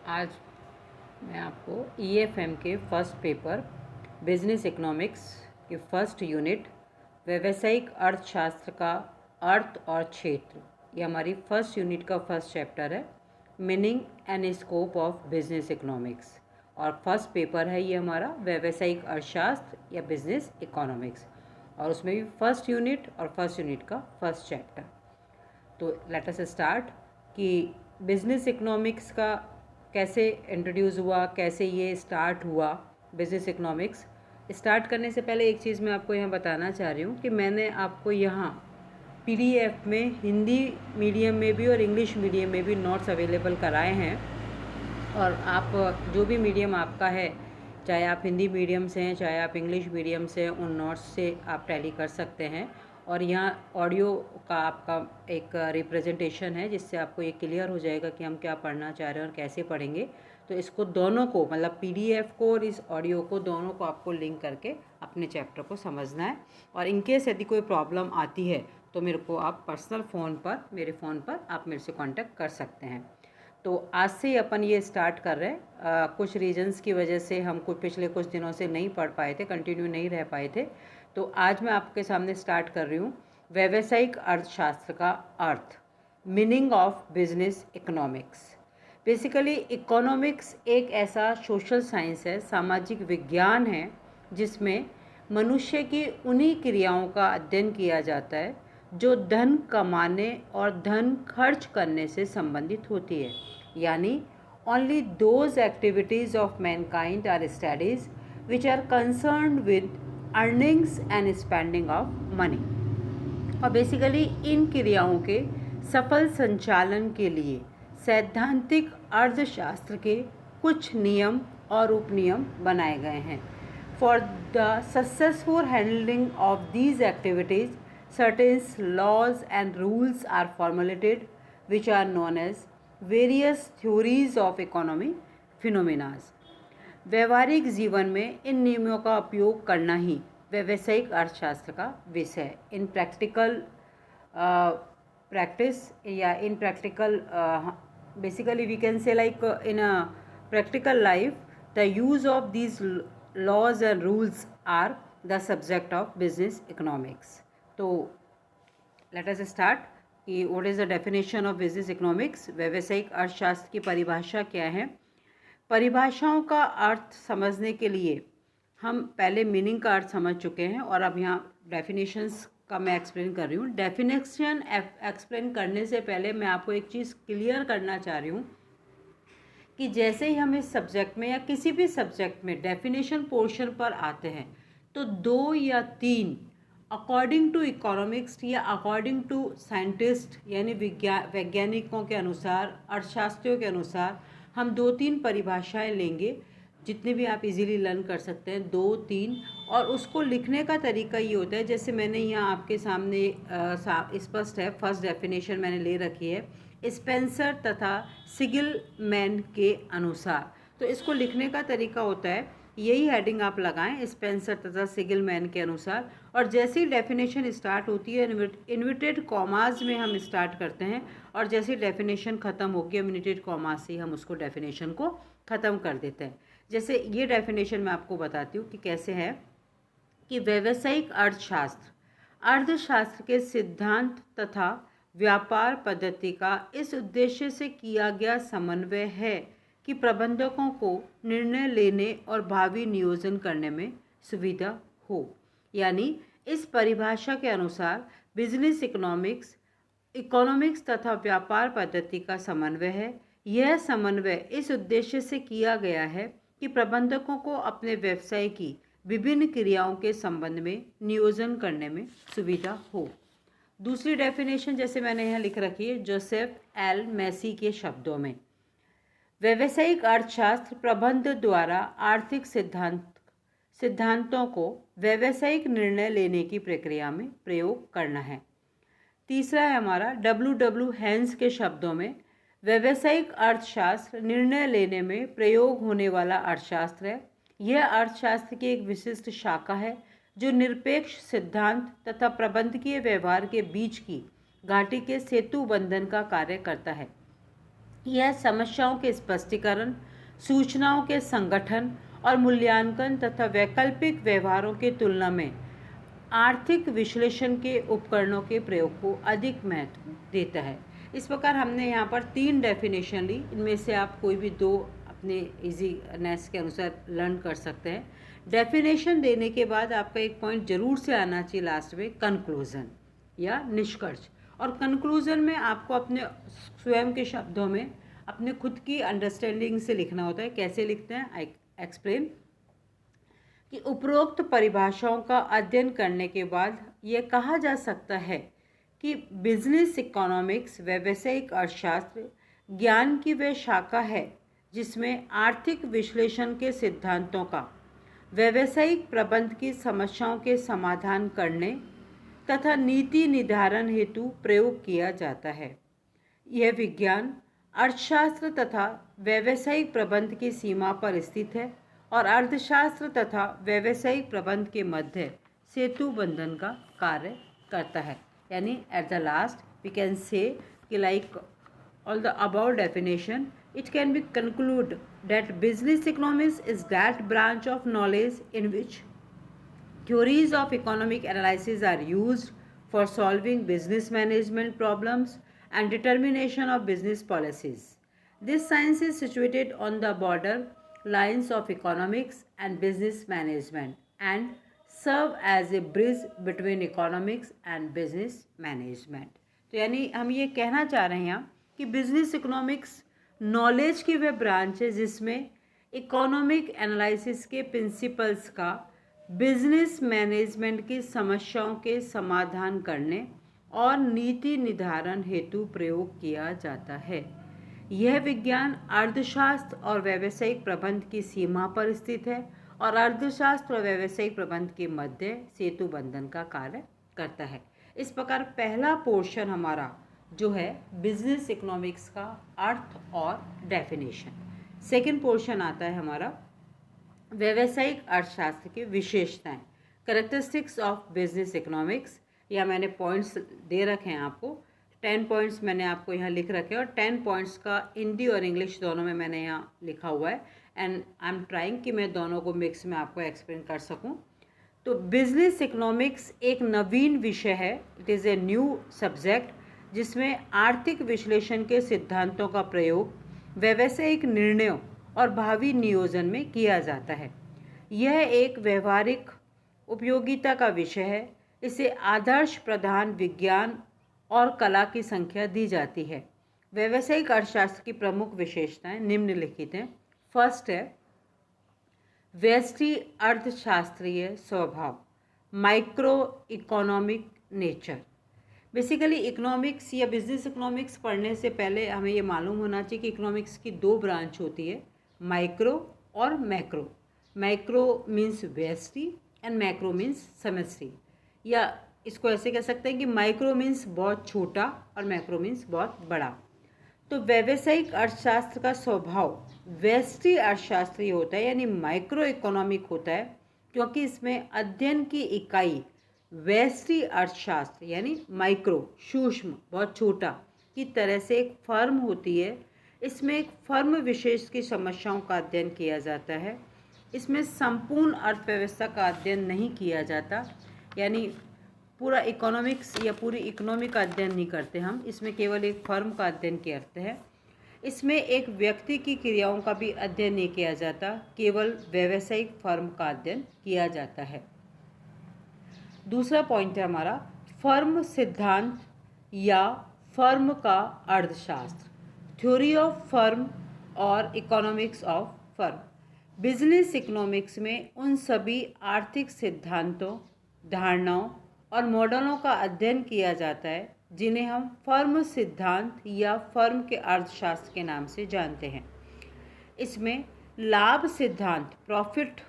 आज मैं आपको ईएफएम के फर्स्ट पेपर बिजनेस इकोनॉमिक्स के फर्स्ट यूनिट व्यावसायिक अर्थशास्त्र का अर्थ और क्षेत्र, ये हमारी फर्स्ट यूनिट का फर्स्ट चैप्टर है, meaning and scope of business economics. और फर्स्ट पेपर है ये हमारा व्यावसायिक अर्थशास्त्र या बिजनेस इकोनॉमिक्स, और उसमें भी फर्स्ट यूनिट और फर्स्ट यूनिट का फर्स्ट चैप्टर। तो लेट अस स्टार्ट कि बिजनेस इकोनॉमिक्स का कैसे इंट्रोड्यूस हुआ, कैसे ये स्टार्ट हुआ। बिजनेस इकोनॉमिक्स स्टार्ट करने से पहले एक चीज़ मैं आपको यहाँ बताना चाह रही हूँ कि मैंने आपको यहाँ पीडीएफ में हिंदी मीडियम में भी और इंग्लिश मीडियम में भी नोट्स अवेलेबल कराए हैं। और आप जो भी मीडियम आपका है, चाहे आप हिंदी मीडियम से हैं चाहे आप इंग्लिश मीडियम से, उन नोट्स से आप टैली कर सकते हैं। और यहाँ ऑडियो का आपका एक रिप्रेजेंटेशन है जिससे आपको ये क्लियर हो जाएगा कि हम क्या पढ़ना चाह रहे हैं और कैसे पढ़ेंगे। तो इसको दोनों को, मतलब पीडीएफ को और इस ऑडियो को, दोनों को आपको लिंक करके अपने चैप्टर को समझना है। और इनकेस यदि कोई प्रॉब्लम आती है तो मेरे को आप पर्सनल फ़ोन पर, मेरे फ़ोन पर आप मेरे से कांटेक्ट कर सकते हैं। तो आज से ही अपन ये स्टार्ट कर रहे हैं। कुछ रीजंस की वजह से हम पिछले कुछ दिनों से नहीं पढ़ पाए थे, कंटिन्यू नहीं रह पाए थे। तो आज मैं आपके सामने स्टार्ट कर रही हूँ व्यावसायिक अर्थशास्त्र का अर्थ, meaning of business economics. Basically economics एक ऐसा सोशल साइंस है, सामाजिक विज्ञान है, जिसमें मनुष्य की उन्हीं क्रियाओं का अध्ययन किया जाता है जो धन कमाने और धन खर्च करने से संबंधित होती है। यानी only those activities of mankind are studies which are concerned with earnings and spending of money। और बेसिकली इन क्रियाओं के सफल संचालन के लिए सैद्धांतिक अर्थशास्त्र के कुछ नियम और उपनियम बनाए गए हैं। For the successful handling of these activities certain laws and rules are formulated which are known as various theories of economy phenomena। व्यवहारिक जीवन में इन नियमों का उपयोग करना ही व्यावसायिक अर्थशास्त्र का विषय है। इन प्रैक्टिकल प्रैक्टिस या in practical basically we can say like in a practical life the use of these laws and rules are the subject of business economics. तो लेट अस स्टार्ट कि what is the definition of business economics. व्यावसायिक अर्थशास्त्र की परिभाषा क्या है। परिभाषाओं का अर्थ समझने के लिए हम पहले मीनिंग का अर्थ समझ चुके हैं और अब यहाँ डेफिनेशंस का मैं एक्सप्लेन कर रही हूँ। डेफिनेशन एक्सप्लेन करने से पहले मैं आपको एक चीज़ क्लियर करना चाह रही हूँ कि जैसे ही हम इस सब्जेक्ट में या किसी भी सब्जेक्ट में डेफिनेशन पोर्शन पर आते हैं तो 2 या 3 अकॉर्डिंग टू इकोनॉमिक्स या अकॉर्डिंग टू साइंटिस्ट यानी वैज्ञानिकों के अनुसार, अर्थशास्त्रियों के अनुसार हम 2-3 परिभाषाएं लेंगे, जितने भी आप इजीली लर्न कर सकते हैं, 2-3। और उसको लिखने का तरीका ये होता है, जैसे मैंने यहाँ आपके सामने स्पष्ट है, फर्स्ट डेफिनेशन मैंने ले रखी है स्पेंसर तथा सिगिलमैन के अनुसार। तो इसको लिखने का तरीका होता है, यही हेडिंग आप लगाएं, स्पेंसर तथा सिगिलमैन के अनुसार। और जैसे ही डेफिनेशन स्टार्ट होती है इन्वर्टेड कॉमाज में हम स्टार्ट करते हैं, और जैसे ही डेफिनेशन ख़त्म होगी इन्वर्टेड कॉमाज से हम उसको डेफिनेशन को ख़त्म कर देते हैं। जैसे ये डेफिनेशन मैं आपको बताती हूँ कि कैसे है कि व्यावसायिक अर्थशास्त्र अर्थशास्त्र के सिद्धांत तथा व्यापार पद्धति का इस उद्देश्य से किया गया समन्वय है कि प्रबंधकों को निर्णय लेने और भावी नियोजन करने में सुविधा हो। यानी इस परिभाषा के अनुसार बिजनेस इकोनॉमिक्स तथा व्यापार पद्धति का समन्वय है। यह समन्वय इस उद्देश्य से किया गया है कि प्रबंधकों को अपने व्यवसाय की विभिन्न क्रियाओं के संबंध में नियोजन करने में सुविधा हो। दूसरी डेफिनेशन जैसे मैंने यहाँ लिख रखी है जोसेफ एल मैसी के शब्दों में, व्यावसायिक अर्थशास्त्र प्रबंध द्वारा आर्थिक सिद्धांतों को व्यावसायिक निर्णय लेने की प्रक्रिया में प्रयोग करना है। तीसरा है हमारा डब्ल्यू हेंस के शब्दों में, व्यावसायिक अर्थशास्त्र निर्णय लेने में प्रयोग होने वाला अर्थशास्त्र है। यह अर्थशास्त्र की एक विशिष्ट शाखा है जो निरपेक्ष सिद्धांत तथा प्रबंधकीय व्यवहार के बीच की घाटी के सेतु बंधन का कार्य करता है। यह समस्याओं के स्पष्टीकरण, सूचनाओं के संगठन और मूल्यांकन तथा वैकल्पिक व्यवहारों की तुलना में आर्थिक विश्लेषण के उपकरणों के प्रयोग को अधिक महत्व देता है। इस प्रकार हमने यहाँ पर 3 डेफिनेशन ली, इनमें से आप कोई भी 2 अपने इजीनेस के अनुसार लर्न कर सकते हैं। डेफिनेशन देने के बाद आपका एक पॉइंट जरूर से आना चाहिए लास्ट में, कंक्लूजन या निष्कर्ष। और कंक्लूजन में आपको अपने स्वयं के शब्दों में अपने खुद की अंडरस्टैंडिंग से लिखना होता है। कैसे लिखते हैं, आई एक्सप्लेन। कि उपरोक्त परिभाषाओं का अध्ययन करने के बाद यह कहा जा सकता है कि बिजनेस इकोनॉमिक्स व्यावसायिक अर्थशास्त्र ज्ञान की वह शाखा है जिसमें आर्थिक विश्लेषण के सिद्धांतों का व्यावसायिक प्रबंध की समस्याओं के समाधान करने तथा नीति निर्धारण हेतु प्रयोग किया जाता है। यह विज्ञान अर्थशास्त्र तथा व्यावसायिक प्रबंध की सीमा पर स्थित है और अर्थशास्त्र तथा व्यावसायिक प्रबंध के मध्य सेतु बंधन का कार्य करता है। यानी at the last we can say कि like all the above definition, it can be conclude that business economics is that branch of knowledge in which theories of economic analysis are used for solving business management problems and determination of business policies. This science is situated on the border lines of economics and business management and serve as a bridge between economics and business management. तो यानी हम ये कहना चाह रहे हैं यहाँ कि बिजनेस इकोनॉमिक्स नॉलेज की वह ब्रांच है जिसमें इकोनॉमिक एनालिसिस के प्रिंसिपल्स का बिजनेस मैनेजमेंट की समस्याओं के समाधान करने और नीति निर्धारण हेतु प्रयोग किया जाता है। यह विज्ञान अर्थशास्त्र और व्यावसायिक प्रबंध की सीमा पर स्थित है और अर्थशास्त्र और व्यावसायिक प्रबंध के मध्य सेतु बंधन का कार्य करता है। इस प्रकार पहला पोर्शन हमारा जो है बिजनेस इकोनॉमिक्स का अर्थ और डेफिनेशन। सेकंड पोर्शन आता है हमारा व्यावसायिक अर्थशास्त्र की विशेषताएं, कैरेक्टरिस्टिक्स ऑफ बिजनेस इकोनॉमिक्स। या मैंने पॉइंट्स दे रखे हैं आपको, 10 पॉइंट्स मैंने आपको यहाँ लिख रखे हैं और 10 पॉइंट्स का हिंदी और इंग्लिश दोनों में मैंने यहाँ लिखा हुआ है एंड आई एम ट्राइंग कि मैं दोनों को मिक्स में आपको एक्सप्लेन कर सकूँ। तो बिजनेस इकोनॉमिक्स एक नवीन विषय है, it is a new subject जिसमें आर्थिक विश्लेषण के सिद्धांतों का प्रयोग व्यावसायिक निर्णयों और भावी नियोजन में किया जाता है। यह एक व्यवहारिक उपयोगिता का विषय है। इसे आदर्श प्रधान विज्ञान और कला की संख्या दी जाती है। व्यावसायिक अर्थशास्त्र की प्रमुख विशेषताएं निम्नलिखित हैं। फर्स्ट है व्यष्टि अर्थशास्त्रीय स्वभाव, micro economic nature. Basically economics या बिजनेस इकोनॉमिक्स पढ़ने से पहले हमें ये मालूम होना चाहिए कि इकोनॉमिक्स की 2 ब्रांच होती है, माइक्रो और मैक्रो। माइक्रो मीन्स व्यष्टि एंड मैक्रो मीन्स समष्टि, या इसको ऐसे कह सकते हैं कि माइक्रो मीन्स बहुत छोटा और मैक्रो मीन्स बहुत बड़ा। तो व्यावसायिक अर्थशास्त्र का स्वभाव व्यष्टि अर्थशास्त्रीय होता है यानी माइक्रो इकोनॉमिक होता है, क्योंकि इसमें अध्ययन की इकाई व्यष्टि अर्थशास्त्र यानी माइक्रो सूक्ष्म बहुत छोटा की तरह से एक फर्म होती है। इसमें एक फर्म विशेष की समस्याओं का अध्ययन किया जाता है। इसमें संपूर्ण अर्थव्यवस्था का अध्ययन नहीं किया जाता, यानी पूरा इकोनॉमिक्स या पूरी इकोनॉमी का अध्ययन नहीं करते हम, इसमें केवल एक फर्म का अध्ययन करते हैं। इसमें एक व्यक्ति की क्रियाओं का भी अध्ययन नहीं किया जाता, केवल व्यावसायिक फर्म का अध्ययन किया जाता है। दूसरा पॉइंट है हमारा फर्म सिद्धांत या फर्म का अर्थशास्त्र, थ्योरी ऑफ फर्म और economics of firm. Business economics में उन सभी आर्थिक सिद्धांतों, धारणाओं और मॉडलों का अध्ययन किया जाता है जिन्हें हम फर्म सिद्धांत या फर्म के अर्थशास्त्र के नाम से जानते हैं। इसमें लाभ सिद्धांत, प्रॉफिट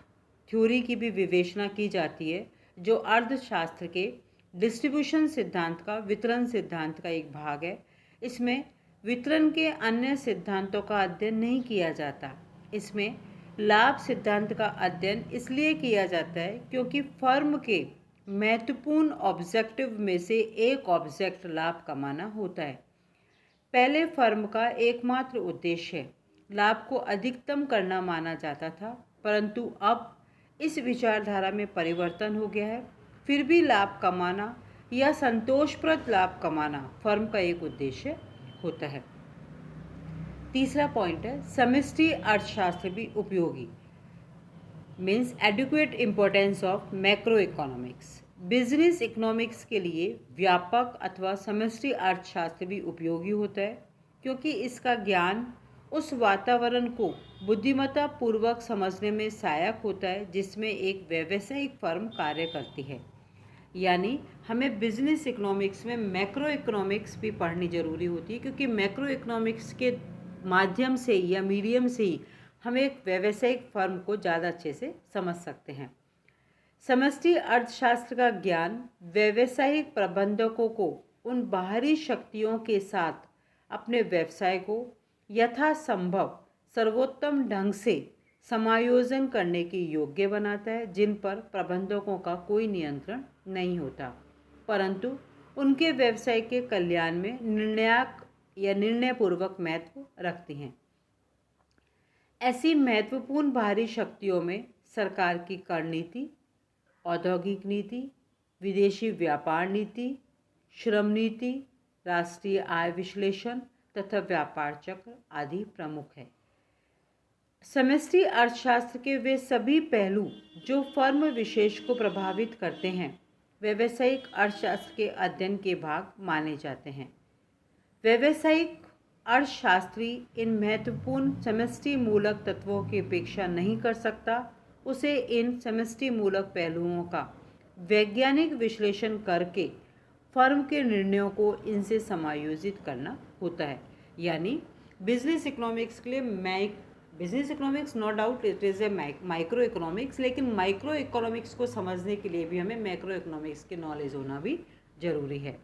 थ्योरी की भी विवेचना की जाती है, जो अर्थशास्त्र के डिस्ट्रीब्यूशन सिद्धांत का, वितरण सिद्धांत का एक भाग है। इसमें वितरण के अन्य सिद्धांतों का अध्ययन नहीं किया जाता। इसमें लाभ सिद्धांत का अध्ययन इसलिए किया जाता है क्योंकि फर्म के महत्वपूर्ण ऑब्जेक्टिव में से एक ऑब्जेक्ट लाभ कमाना होता है। पहले फर्म का एकमात्र उद्देश्य लाभ को अधिकतम करना माना जाता था, परंतु अब इस विचारधारा में परिवर्तन हो गया है। फिर भी लाभ कमाना या संतोषप्रद लाभ कमाना फर्म का एक उद्देश्य होता है। तीसरा पॉइंट है समष्टि अर्थशास्त्र भी उपयोगी, means adequate importance of macroeconomics. Business economics के लिए व्यापक अथवा समष्टि अर्थशास्त्र भी उपयोगी होता है, क्योंकि इसका ज्ञान उस वातावरण को बुद्धिमत्ता पूर्वक समझने में सहायक होता है जिसमें एक व्यावसायिक फर्म कार्य करती है। यानी हमें बिजनेस इकोनॉमिक्स में मैक्रो इकोनॉमिक्स भी पढ़नी जरूरी होती है, क्योंकि मैक्रो इकोनॉमिक्स के माध्यम से या मीडियम से ही हम एक व्यावसायिक फर्म को ज़्यादा अच्छे से समझ सकते हैं। समष्टि अर्थशास्त्र का ज्ञान व्यावसायिक प्रबंधकों को उन बाहरी शक्तियों के साथ अपने व्यवसाय को यथासंभव सर्वोत्तम ढंग से समायोजन करने के योग्य बनाता है, जिन पर प्रबंधकों का कोई नियंत्रण नहीं होता, परंतु उनके व्यवसाय के कल्याण में निर्णायक या निर्णयपूर्वक महत्व रखती हैं। ऐसी महत्वपूर्ण बाहरी शक्तियों में सरकार की कर नीति, औद्योगिक नीति, विदेशी व्यापार नीति, श्रम नीति, राष्ट्रीय आय विश्लेषण तथा व्यापार चक्र आदि प्रमुख है। समष्टि अर्थशास्त्र के वे सभी पहलू जो फर्म विशेष को प्रभावित करते हैं व्यावसायिक अर्थशास्त्र के अध्ययन के भाग माने जाते हैं। व्यावसायिक अर्थशास्त्री इन महत्वपूर्ण समष्टि मूलक तत्वों की अपेक्षा नहीं कर सकता, उसे इन समष्टि मूलक पहलुओं का वैज्ञानिक विश्लेषण करके फर्म के निर्णयों को इनसे समायोजित करना होता है। यानी बिजनेस इकोनॉमिक्स के लिए business economics no doubt it is a micro economics, लेकिन माइक्रो इकोनॉमिक्स को समझने के लिए भी हमें मैक्रो इकोनॉमिक्स की नॉलेज होना भी जरूरी है।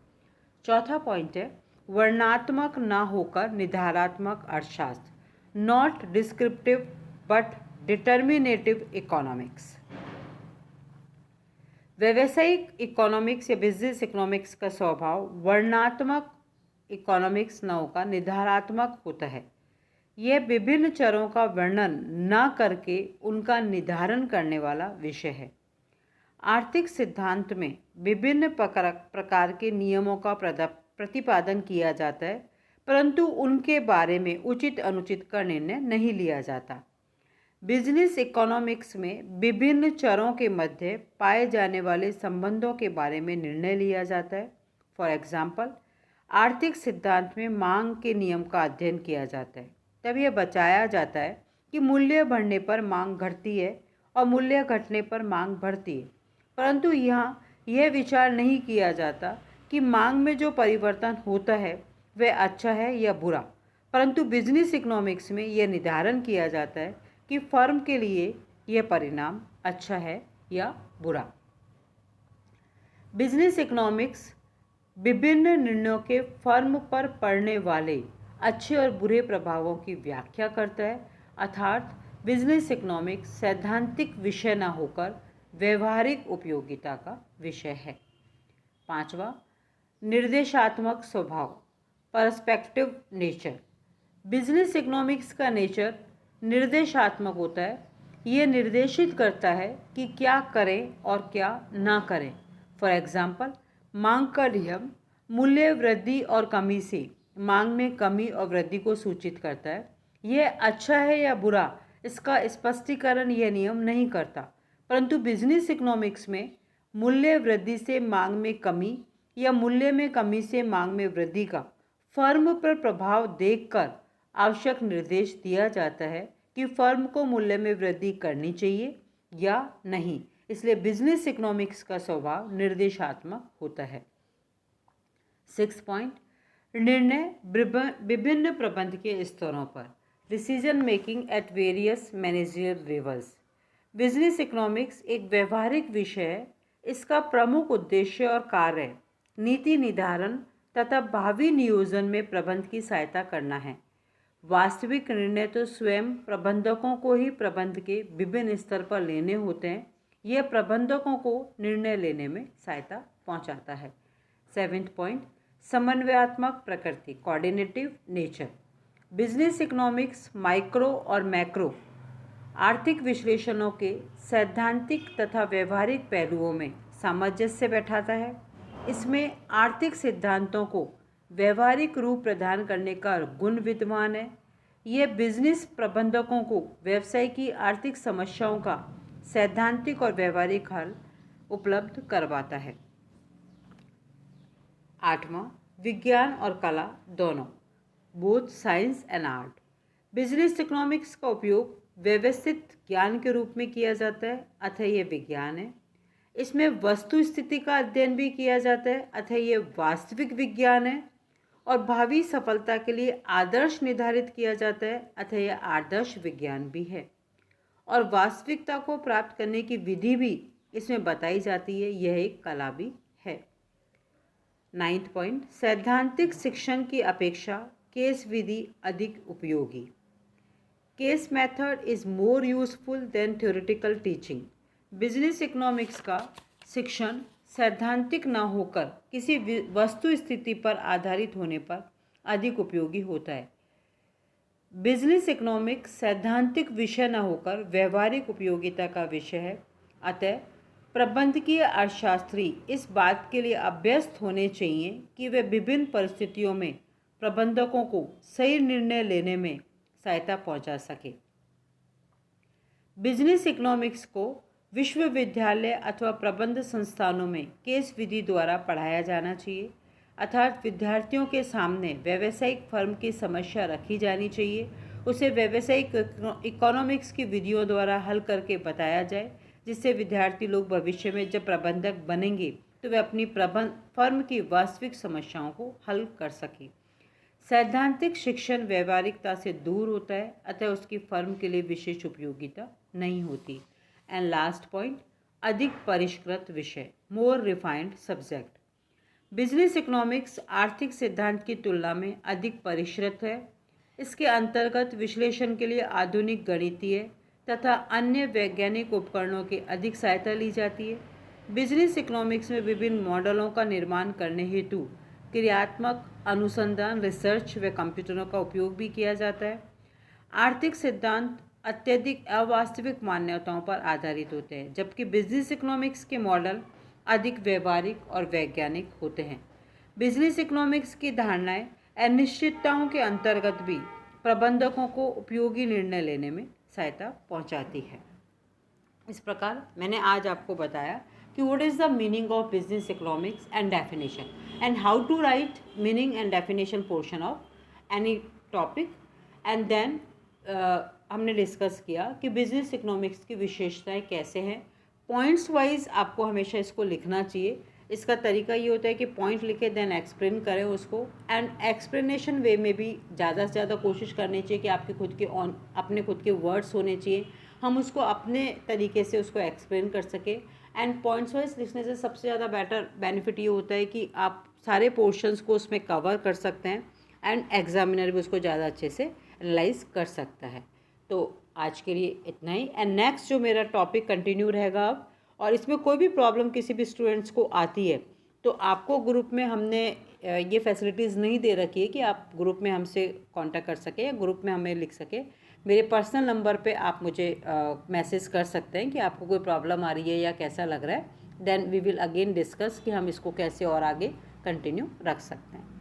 चौथा पॉइंट है वर्णनात्मक न होकर निधानात्मक अर्थशास्त्र, not descriptive but determinative economics. व्यावसायिक इकोनॉमिक्स या बिजनेस इकोनॉमिक्स का स्वभाव वर्णनात्मक इकोनॉमिक्स न होकर निधानात्मक होता है। यह विभिन्न चरों का वर्णन न करके उनका निर्धारण करने वाला विषय है। आर्थिक सिद्धांत में विभिन्न प्रकार के नियमों का प्रतिपादन किया जाता है, परंतु उनके बारे में उचित अनुचित का निर्णय नहीं लिया जाता। बिजनेस इकोनॉमिक्स में विभिन्न चरों के मध्य पाए जाने वाले संबंधों के बारे में निर्णय लिया जाता है। फॉर एग्जाम्पल, आर्थिक सिद्धांत में मांग के नियम का अध्ययन किया जाता है। तब यह बचाया जाता है कि मूल्य बढ़ने पर मांग घटती है और मूल्य घटने पर मांग बढ़ती है, परंतु यहाँ यह विचार नहीं किया जाता कि मांग में जो परिवर्तन होता है वह अच्छा है या बुरा, परंतु बिजनेस इकोनॉमिक्स में यह निर्धारण किया जाता है कि फर्म के लिए यह परिणाम अच्छा है या बुरा। बिजनेस इकोनॉमिक्स विभिन्न निर्णयों के फर्म पर पड़ने वाले अच्छे और बुरे प्रभावों की व्याख्या करता है, अर्थात बिजनेस इकोनॉमिक्स सैद्धांतिक विषय न होकर व्यवहारिक उपयोगिता का विषय है। पांचवा, निर्देशात्मक स्वभाव, पर्सपेक्टिव नेचर। बिजनेस इकोनॉमिक्स का नेचर निर्देशात्मक होता है। ये निर्देशित करता है कि क्या करें और क्या ना करें। फॉर एग्जाम्पल, मांग का नियम मूल्य वृद्धि और कमी से मांग में कमी और वृद्धि को सूचित करता है। यह अच्छा है या बुरा इसका स्पष्टीकरण यह नियम नहीं करता, परंतु बिजनेस इकोनॉमिक्स में मूल्य वृद्धि से मांग में कमी या मूल्य में कमी से मांग में वृद्धि का फर्म पर प्रभाव देखकर आवश्यक निर्देश दिया जाता है कि फर्म को मूल्य में वृद्धि करनी चाहिए या नहीं। इसलिए बिजनेस इकोनॉमिक्स का स्वभाव निर्देशात्मक होता है। 6 पॉइंट, निर्णय विभिन्न प्रबंध के स्तरों पर, decision making at various managerial levels. Business economics एक व्यवहारिक विषय है। इसका प्रमुख उद्देश्य और कार्य नीति निर्धारण तथा भावी नियोजन में प्रबंध की सहायता करना है। वास्तविक निर्णय तो स्वयं प्रबंधकों को ही प्रबंध के विभिन्न स्तर पर लेने होते हैं। यह प्रबंधकों को निर्णय लेने में सहायता पहुंचाता है। 7th पॉइंट, समन्वयात्मक प्रकृति, coordinative nature. Business economics micro और मैक्रो आर्थिक विश्लेषणों के सैद्धांतिक तथा व्यवहारिक पहलुओं में सामंजस्य बैठाता है। इसमें आर्थिक सिद्धांतों को व्यवहारिक रूप प्रदान करने का गुण विद्यमान है। यह बिजनेस प्रबंधकों को व्यवसाय की आर्थिक समस्याओं का सैद्धांतिक और व्यवहारिक हल उपलब्ध करवाता है। 8वां, विज्ञान और कला दोनों, both science and art. Business economics का उपयोग व्यवस्थित ज्ञान के रूप में किया जाता है, अतः यह विज्ञान है। इसमें वस्तु स्थिति का अध्ययन भी किया जाता है, अतः यह वास्तविक विज्ञान है। और भावी सफलता के लिए आदर्श निर्धारित किया जाता है, अतः यह आदर्श विज्ञान भी है। और वास्तविकता को प्राप्त करने की विधि भी इसमें बताई जाती है, यह एक कला भी है। 9th पॉइंट, सैद्धांतिक शिक्षण की अपेक्षा केस विधि अधिक उपयोगी। Case method is more useful than theoretical teaching. Business economics का शिक्षण सैद्धांतिक न होकर किसी वस्तु स्थिति पर आधारित होने पर अधिक उपयोगी होता है। बिजनेस इकोनॉमिक्स सैद्धांतिक विषय न होकर व्यवहारिक उपयोगिता का विषय है, अतः प्रबंधकीय अर्थशास्त्री इस बात के लिए अभ्यस्त होने चाहिए कि वे विभिन्न परिस्थितियों में प्रबंधकों को सही निर्णय लेने में सहायता पहुंचा सके। बिजनेस इकोनॉमिक्स को विश्वविद्यालय अथवा प्रबंध संस्थानों में केस विधि द्वारा पढ़ाया जाना चाहिए, अर्थात विद्यार्थियों के सामने व्यावसायिक फर्म की समस्या रखी जानी चाहिए, उसे व्यावसायिक इकोनॉमिक्स की विधियों द्वारा हल करके बताया जाए, जिससे विद्यार्थी लोग भविष्य में जब प्रबंधक बनेंगे तो वे अपनी फर्म की वास्तविक समस्याओं को हल कर सकें। सैद्धांतिक शिक्षण व्यवहारिकता से दूर होता है, अतः उसकी फर्म के लिए विशेष उपयोगिता नहीं होती। एंड लास्ट पॉइंट, अधिक परिष्कृत विषय, more refined subject. Business economics आर्थिक सिद्धांत की तुलना में अधिक परिष्कृत है। इसके अंतर्गत विश्लेषण के लिए आधुनिक गणितीय तथा अन्य वैज्ञानिक उपकरणों की अधिक सहायता ली जाती है। बिजनेस इकोनॉमिक्स में विभिन्न मॉडलों का निर्माण करने हेतु क्रियात्मक अनुसंधान, रिसर्च व कंप्यूटरों का उपयोग भी किया जाता है। आर्थिक सिद्धांत अत्यधिक अवास्तविक मान्यताओं पर आधारित होते हैं, जबकि बिजनेस इकोनॉमिक्स के मॉडल अधिक व्यवहारिक और वैज्ञानिक होते हैं। बिजनेस इकोनॉमिक्स की धारणाएं अनिश्चितताओं के अंतर्गत भी प्रबंधकों को उपयोगी निर्णय लेने में सहायता पहुंचाती है। इस प्रकार मैंने आज आपको बताया कि what is the meaning of business economics and definition and how to write meaning and definition portion of any topic. And then हमने डिस्कस किया कि बिजनेस इकोनॉमिक्स की विशेषताएं कैसे हैं। पॉइंट्स वाइज आपको हमेशा इसको लिखना चाहिए। इसका तरीका ये होता है कि पॉइंट लिखे देन एक्सप्लेन करें उसको, एंड एक्सप्लेनेशन वे में भी ज़्यादा से ज़्यादा कोशिश करनी चाहिए कि आपके अपने खुद के वर्ड्स होने चाहिए, हम उसको अपने तरीके से उसको एक्सप्लेन कर सकें। एंड पॉइंट्स वाइज लिखने से सबसे ज़्यादा बेटर बेनिफिट ये होता है कि आप सारे पोर्शंस को उसमें कवर कर सकते हैं एंड एग्जामिनर भी उसको ज़्यादा अच्छे से एनालाइज कर सकता है। तो आज के लिए इतना ही, एंड नेक्स्ट जो मेरा टॉपिक कंटिन्यू रहेगा अब, और इसमें कोई भी प्रॉब्लम किसी भी स्टूडेंट्स को आती है तो आपको ग्रुप में हमने ये फैसिलिटीज़ नहीं दे रखी है कि आप ग्रुप में हमसे कांटेक्ट कर सकें या ग्रुप में हमें लिख सकें। मेरे पर्सनल नंबर पे आप मुझे मैसेज कर सकते हैं कि आपको कोई प्रॉब्लम आ रही है या कैसा लग रहा है, then we will again discuss कि हम इसको कैसे और आगे कंटिन्यू रख सकते हैं।